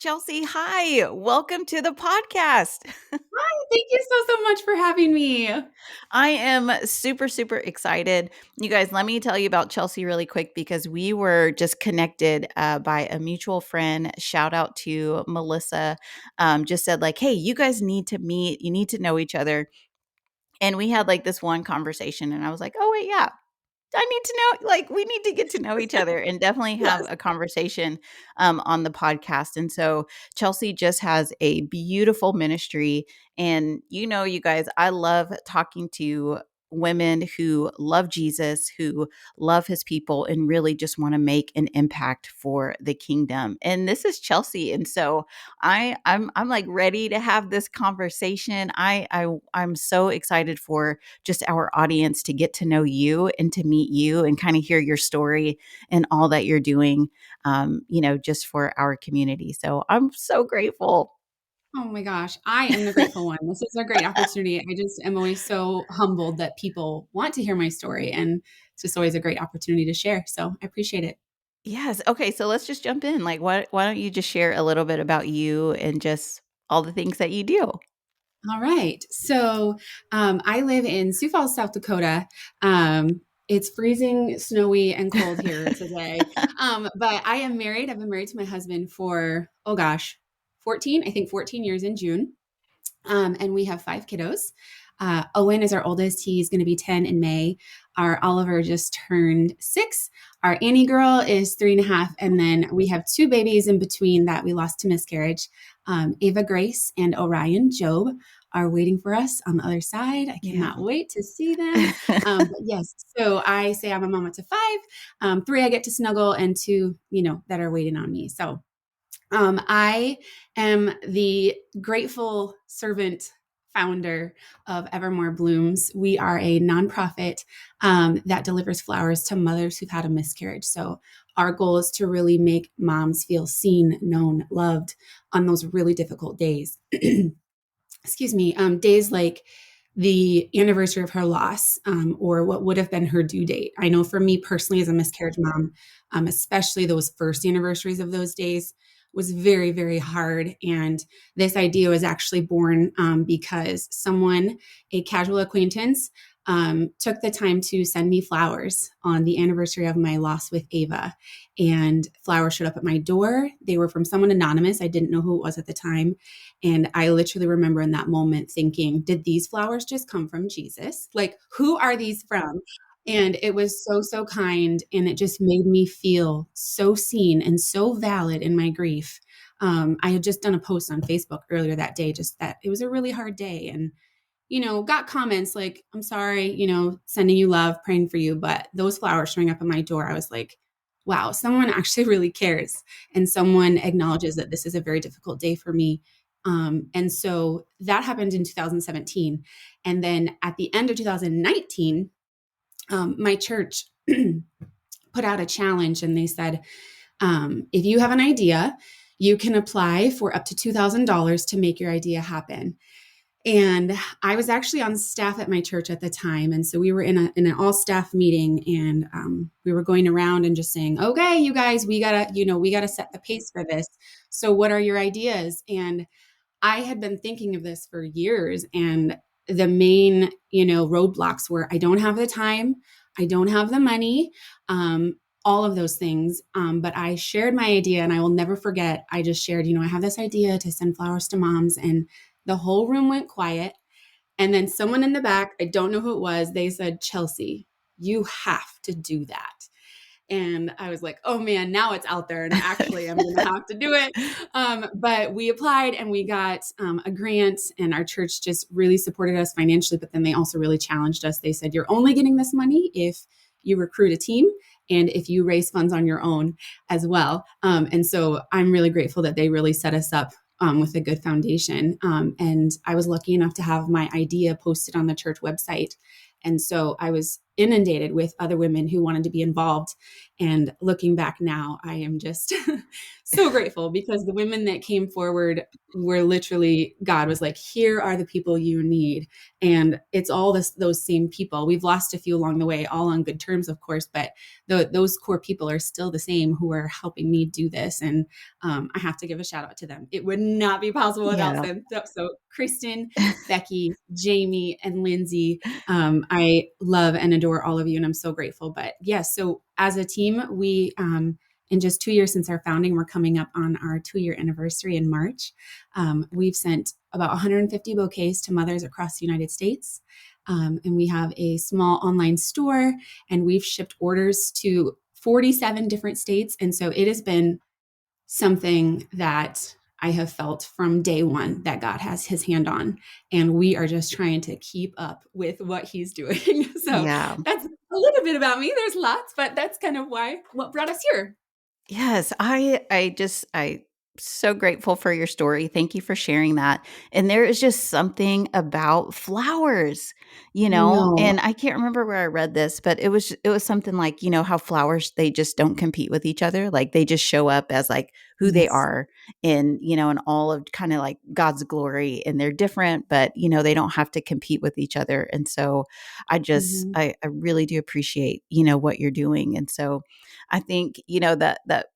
Chelsey, hi. Welcome to the podcast. Hi, thank you so much for having me. I am super, super excited. You guys, let me tell you about Chelsey really quick because we were just connected by a mutual friend. Shout out to Melissa. Just said, like, hey, you guys need to meet. You need to know each other. And we had like this one conversation, and I was like, oh, wait, yeah. I need to know, like, we need to get to know each other and definitely have Yes. a conversation on the podcast. And so Chelsey just has a beautiful ministry. And, you guys, I love talking to women who love Jesus, who love his people, and really just want to make an impact for the kingdom. And this is Chelsey. And so I'm like ready to have this conversation. I'm so excited for just our audience to get to know you and to meet you and kind of hear your story and all that you're doing, just for our community. So I'm so grateful. Oh my gosh, I am the grateful one. This is a great opportunity. I just am always so humbled that people want to hear my story, and it's just always a great opportunity to share. So I appreciate it. Yes. Okay. So let's just jump in. Like, why don't you just share a little bit about you and just all the things that you do? All right. So I live in Sioux Falls, South Dakota. It's freezing, snowy, and cold here today. But I am married. I've been married to my husband for, oh gosh, 14, I think 14 years in June. And we have five kiddos. Owen is our oldest. He's going to be 10 in May. Our Oliver just turned 6. Our Annie girl is 3.5. And then we have two babies in between that we lost to miscarriage. Ava Grace and Orion Job are waiting for us on the other side. I Yeah. cannot wait to see them. But yes, so I say I'm a mama to 5. 3 I get to snuggle, and 2, that are waiting on me. So I am the grateful servant founder of Evermore Blooms. We are a nonprofit that delivers flowers to mothers who've had a miscarriage. So our goal is to really make moms feel seen, known, loved on those really difficult days. Excuse me, days like the anniversary of her loss, or what would have been her due date. I know for me personally, as a miscarriage mom, especially those first anniversaries of those days was very, very hard. And this idea was actually born because someone, a casual acquaintance, took the time to send me flowers on the anniversary of my loss with Ava. And flowers showed up at my door. They were from someone anonymous. I didn't know who it was at the time. And I literally remember in that moment thinking, did these flowers just come from Jesus? Like, who are these from? And it was so, so kind. And it just made me feel so seen and so valid in my grief. I had just done a post on Facebook earlier that day, just that it was a really hard day. And, got comments like, I'm sorry, sending you love, praying for you. But those flowers showing up at my door, I was like, wow, someone actually really cares. And someone acknowledges that this is a very difficult day for me. And so that happened in 2017. And then at the end of 2019, my church put out a challenge, and they said, if you have an idea, you can apply for up to $2,000 to make your idea happen. And I was actually on staff at my church at the time. And so we were in an all staff meeting, and we were going around and just saying, okay, you guys, we gotta set the pace for this. So what are your ideas? And I had been thinking of this for years, and the main, roadblocks were I don't have the time, I don't have the money, all of those things. But I shared my idea, and I will never forget. I just shared, I have this idea to send flowers to moms, and the whole room went quiet. And then someone in the back, I don't know who it was, they said, Chelsey, you have to do that. And I was like, oh man, now it's out there, and actually I'm going to have to do it. But we applied, and we got a grant, and our church just really supported us financially. But then they also really challenged us. They said, you're only getting this money if you recruit a team and if you raise funds on your own as well. And so I'm really grateful that they really set us up with a good foundation. And I was lucky enough to have my idea posted on the church website. And so I was inundated with other women who wanted to be involved. And looking back now, I am just so grateful because the women that came forward were literally, God was like, here are the people you need. And it's all those same people. We've lost a few along the way, all on good terms, of course, but those core people are still the same who are helping me do this. And I have to give a shout out to them. It would not be possible without Yeah. them. So Kristen, Becky, Jamie, and Lindsay, I love and adore all of you, and I'm so grateful. But yes, so as a team, we, in just 2 years since our founding, we're coming up on our 2-year anniversary in March. We've sent about 150 bouquets to mothers across the United States. And we have a small online store, and we've shipped orders to 47 different states. And so it has been something that I have felt from day one that God has his hand on. And we are just trying to keep up with what he's doing. So Yeah. that's a little bit about me. There's lots, but that's kind of what brought us here. Yes, I so grateful for your story. Thank you for sharing that. And there is just something about flowers, I know. and I can't remember where I read this, but it was something like, how flowers, they just don't compete with each other. Like they just show up as like who they Yes. are in all of kind of like God's glory, and they're different, but they don't have to compete with each other. And so Mhm. I really do appreciate, what you're doing. And so I think, that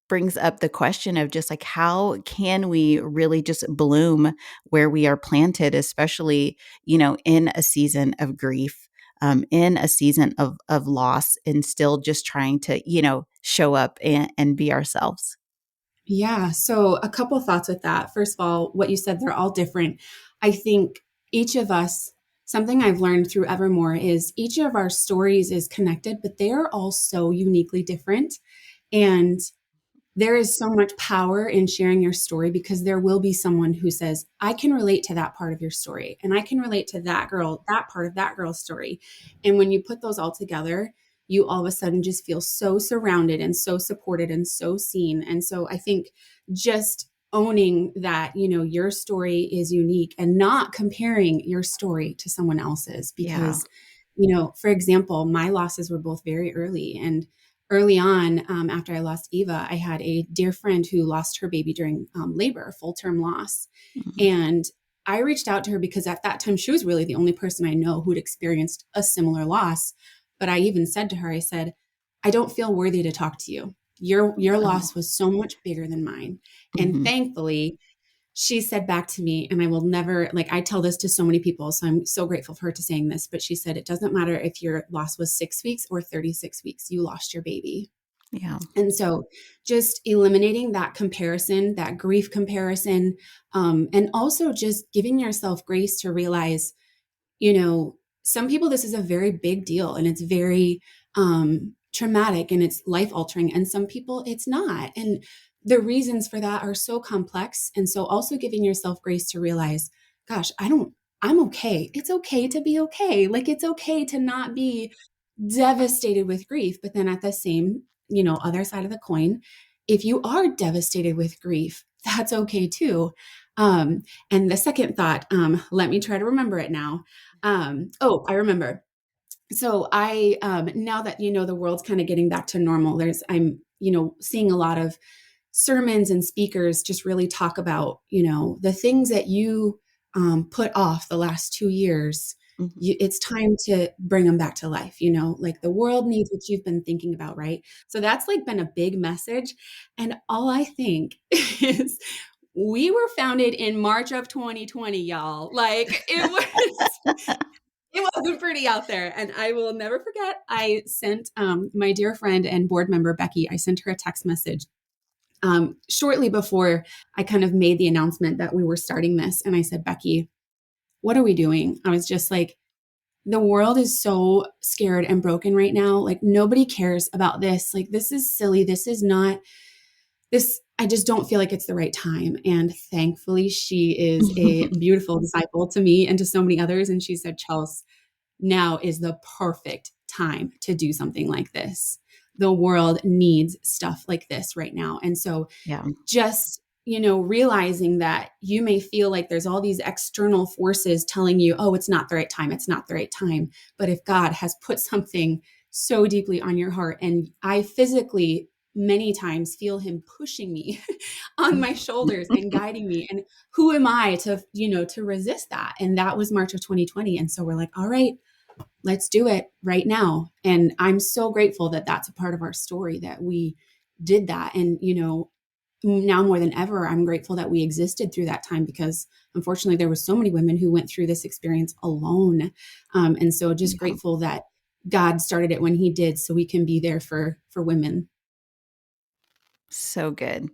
brings up the question of just like how can we really just bloom where we are planted, especially, in a season of grief, in a season of loss, and still just trying to, show up and be ourselves. Yeah. So, a couple thoughts with that. First of all, what you said, they're all different. I think each of us, something I've learned through Evermore is each of our stories is connected, but they are all so uniquely different. And there is so much power in sharing your story because there will be someone who says, I can relate to that part of your story. And I can relate to that girl, that part of that girl's story. And when you put those all together, you all of a sudden just feel so surrounded and so supported and so seen. And so I think just owning that, your story is unique and not comparing your story to someone else's Yeah. because, for example, my losses were both very early. And early on, after I lost Ava, I had a dear friend who lost her baby during labor, full term loss. Mhm. And I reached out to her because at that time, she was really the only person I know who'd experienced a similar loss. But I even said to her, I said, I don't feel worthy to talk to you. Your Oh. loss was so much bigger than mine. And Mhm. thankfully, she said back to me, and I will never, like, I tell this to so many people, so I'm so grateful for her to saying this, but she said, it doesn't matter if your loss was 6 weeks or 36 weeks, you lost your baby. Yeah. And so just eliminating that comparison, that grief comparison, and also just giving yourself grace to realize, you know, some people, this is a very big deal and it's very traumatic and it's life altering. And some people, it's not. And the reasons for that are so complex. And so also giving yourself grace to realize, gosh, I'm okay. It's okay to be okay. Like it's okay to not be devastated with grief. But then at the same, other side of the coin, if you are devastated with grief, that's okay too. And the second thought, let me try to remember it now. Oh, I remember. So I, now that, the world's kind of getting back to normal, I'm, seeing a lot of sermons and speakers just really talk about, the things that you put off the last 2 years. Mhm. It's time to bring them back to life, like the world needs what you've been thinking about, right? So that's like been a big message. And all I think is we were founded in March of 2020, y'all. Like it wasn't pretty out there. And I will never forget, I sent my dear friend and board member, Becky, I sent her a text message shortly before I kind of made the announcement that we were starting this. And I said, Becky, what are we doing? I was just like, the world is so scared and broken right now. Like nobody cares about this. Like this is silly. This is not this. I just don't feel like it's the right time. And thankfully, she is a beautiful disciple to me and to so many others. And she said, Chelsey, now is the perfect time to do something like this. The world needs stuff like this right now. And so Yeah. just realizing that you may feel like there's all these external forces telling you, oh, it's not the right time. It's not the right time. But if God has put something so deeply on your heart, and I physically many times feel him pushing me on my shoulders and guiding me, and who am I to resist that? And that was March of 2020. And so we're like, all right, let's do it right now. And I'm so grateful that that's a part of our story, that we did that. And now more than ever, I'm grateful that we existed through that time, because unfortunately there were so many women who went through this experience alone. And so just Yeah. grateful that God started it when he did, so we can be there for women. So good.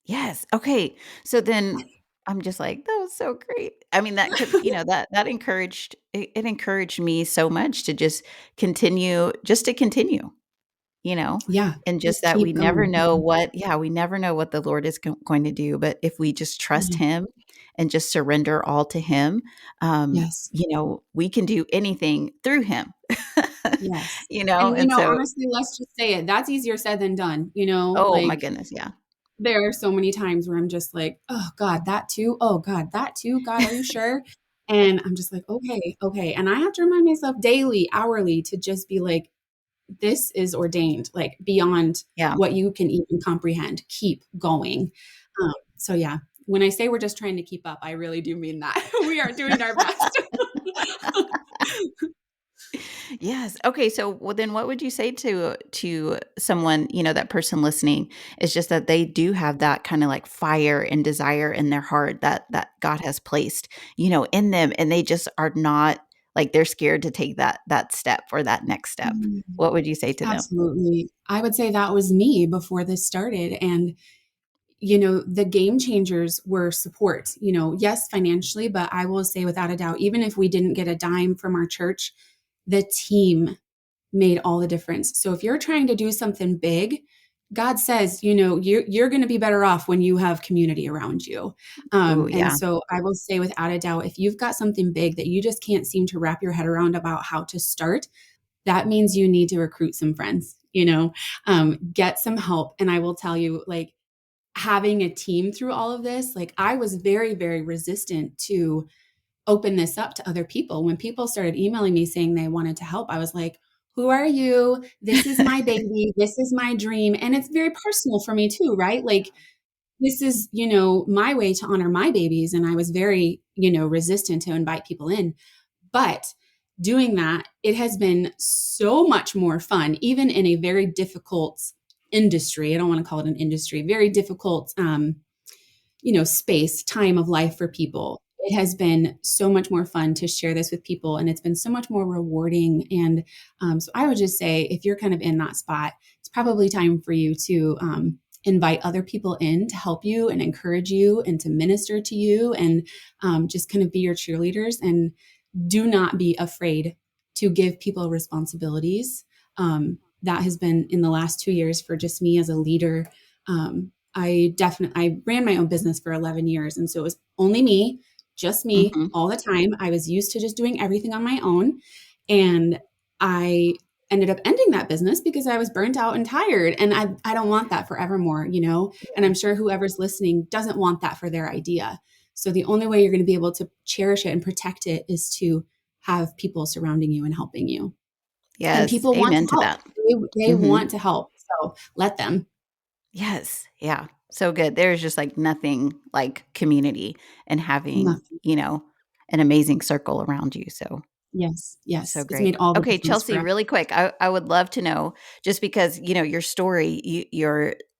Yes. Okay. So then I'm just like, that was so great. I mean, that could, that encouraged it encouraged me so much to just continue, you know, Yeah, and just just that we keep never going. know we never know what the Lord is going to do. But if we just trust Yeah. him and just surrender all to him, Yes. we can do anything through him, Yes. And and so, honestly, let's just say it. That's easier said than done. oh my Like, goodness. Yeah. there are so many times where I'm just like, oh God, that too. Oh God, that too. God, are you sure? And I'm just like, okay, okay. And I have to remind myself daily, hourly, to just be like, this is ordained, like beyond Yeah. what you can even comprehend. Keep going. So yeah, when I say we're just trying to keep up, I really do mean that. We are doing our best. Yes. Okay. So, well, then, what would you say to someone, that person listening, is just that they do have that kind of like fire and desire in their heart that God has placed, in them, and they just are not like they're scared to take that step or that next step. Mm, What would you say to them? absolutely. I would say that was me before this started. And the game changers were support, yes, financially, but I will say without a doubt, even if we didn't get a dime from our church, the team made all the difference. So if you're trying to do something big, God says, you're going to be better off when you have community around you. Oh, And yeah. so I will say without a doubt, if you've got something big that you just can't seem to wrap your head around about how to start, that means you need to recruit some friends, get some help. And I will tell you, like, having a team through all of this, like, I was very, very resistant to open this up to other people. When people started emailing me saying they wanted to help, I was like, who are you? This is my baby. This is my dream. And it's very personal for me too, right? Like, this is, my way to honor my babies. And I was very, resistant to invite people in. But doing that, it has been so much more fun, even in a very difficult industry. I don't want to call it an industry, very difficult space, time of life for people. It has been so much more fun to share this with people, and it's been so much more rewarding. And so I would just say, if you're kind of in that spot, it's probably time for you to invite other people in to help you and encourage you and to minister to you, and just kind of be your cheerleaders. And do not be afraid to give people responsibilities. That has been in the last 2 years for just me as a leader. I ran my own business for 11 years. And so it was only me, just me Mhm. all the time. I was used to just doing everything on my own. And I ended up ending that business because I was burnt out and tired. And I don't want that for Evermore, and I'm sure whoever's listening doesn't want that for their idea. So the only way you're going to be able to cherish it and protect it is to have people surrounding you and helping you. And Yes. people want to Amen to help. that. They Mhm. want to help. So let them. Yes. Yeah. So good. There's just like nothing like community and having, Nothing. an amazing circle around you. So Yes, so yes. It's great. made all the Okay, difference for Chelsey, us. really quick. I would love to know, just because, your story,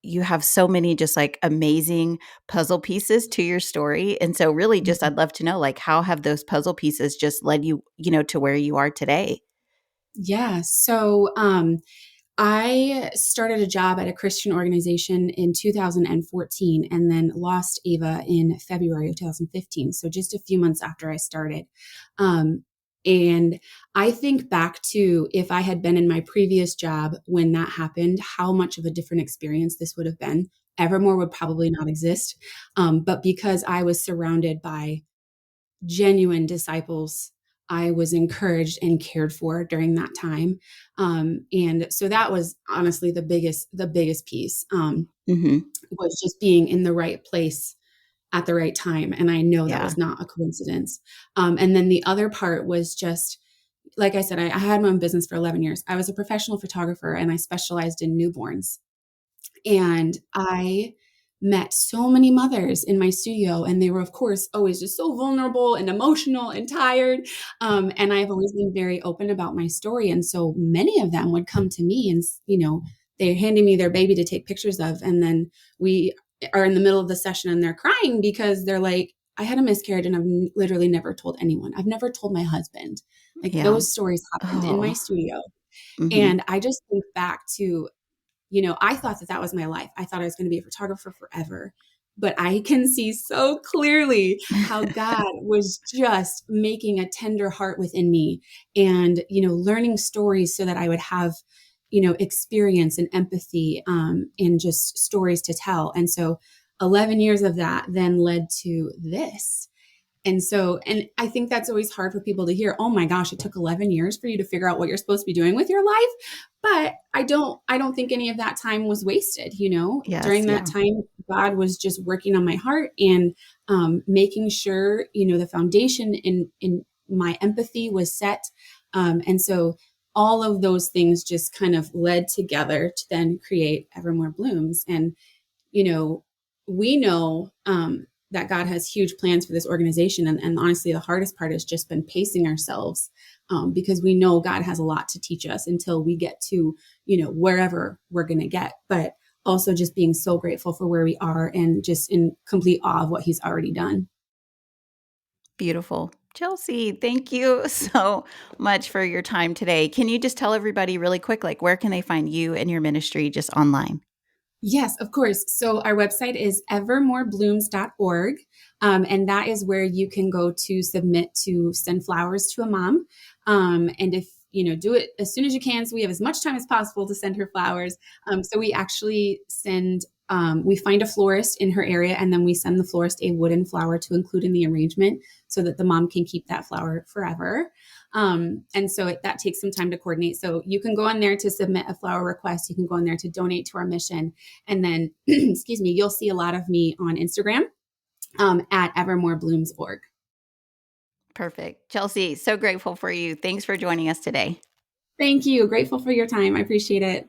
you have so many just like amazing puzzle pieces to your story. And so really just Mhm. I'd love to know, like, how have those puzzle pieces just led you, to where you are today? Yeah. So I started a job at a Christian organization in 2014, and then lost Ava in February of 2015. So just a few months after I started. Um, and I think back to, if I had been in my previous job when that happened, how much of a different experience this would have been. Evermore would probably not exist. But because I was surrounded by genuine disciples, I was encouraged and cared for during that time. And so that was honestly the biggest piece, Mhm. was just being in the right place at the right time. And I know that Yeah. was not a coincidence. And then the other part was just, like I said, I had my own business for 11 years. I was a professional photographer and I specialized in newborns. And I met so many mothers in my studio, and they were, of course, always just so vulnerable and emotional and tired. And I've always been very open about my story. And so many of them would come to me and, they're handing me their baby to take pictures of. And then we are in the middle of the session and they're crying because they're like, I had a miscarriage and I've literally never told anyone. I've never told my husband. Like Yeah. those stories happened in my Oh. studio. Mhm. And I just think back to, I thought that that was my life. I thought I was going to be a photographer forever. But I can see so clearly how God was just making a tender heart within me and, learning stories so that I would have, experience and empathy, and just stories to tell. And so 11 years of that then led to this. And I think that's always hard for people to hear. Oh my gosh, it took 11 years for you to figure out what you're supposed to be doing with your life. But I don't think any of that time was wasted. Yes, During that yeah. time, God was just working on my heart and making sure, the foundation in my empathy was set. And so all of those things just kind of led together to then create Evermore Blooms. And you know, we know that God has huge plans for this organization. And honestly, the hardest part has just been pacing ourselves, because we know God has a lot to teach us until we get to, wherever we're going to get. But also just being so grateful for where we are and just in complete awe of what he's already done. Beautiful. Chelsey, thank you so much for your time today. Can you just tell everybody really quick, like where can they find you and your ministry just online? Yes, of course. So our website is evermoreblooms.org. And that is where you can go to submit to send flowers to a mom. And if, do it as soon as you can. So we have as much time as possible to send her flowers. So we actually we find a florist in her area and then we send the florist a wooden flower to include in the arrangement so that the mom can keep that flower forever. And so that takes some time to coordinate. So you can go on there to submit a flower request. You can go on there to donate to our mission. And then, excuse me, you'll see a lot of me on Instagram, at evermoreblooms.org. Perfect. Chelsey, so grateful for you. Thanks for joining us today. Thank you. Grateful for your time. I appreciate it.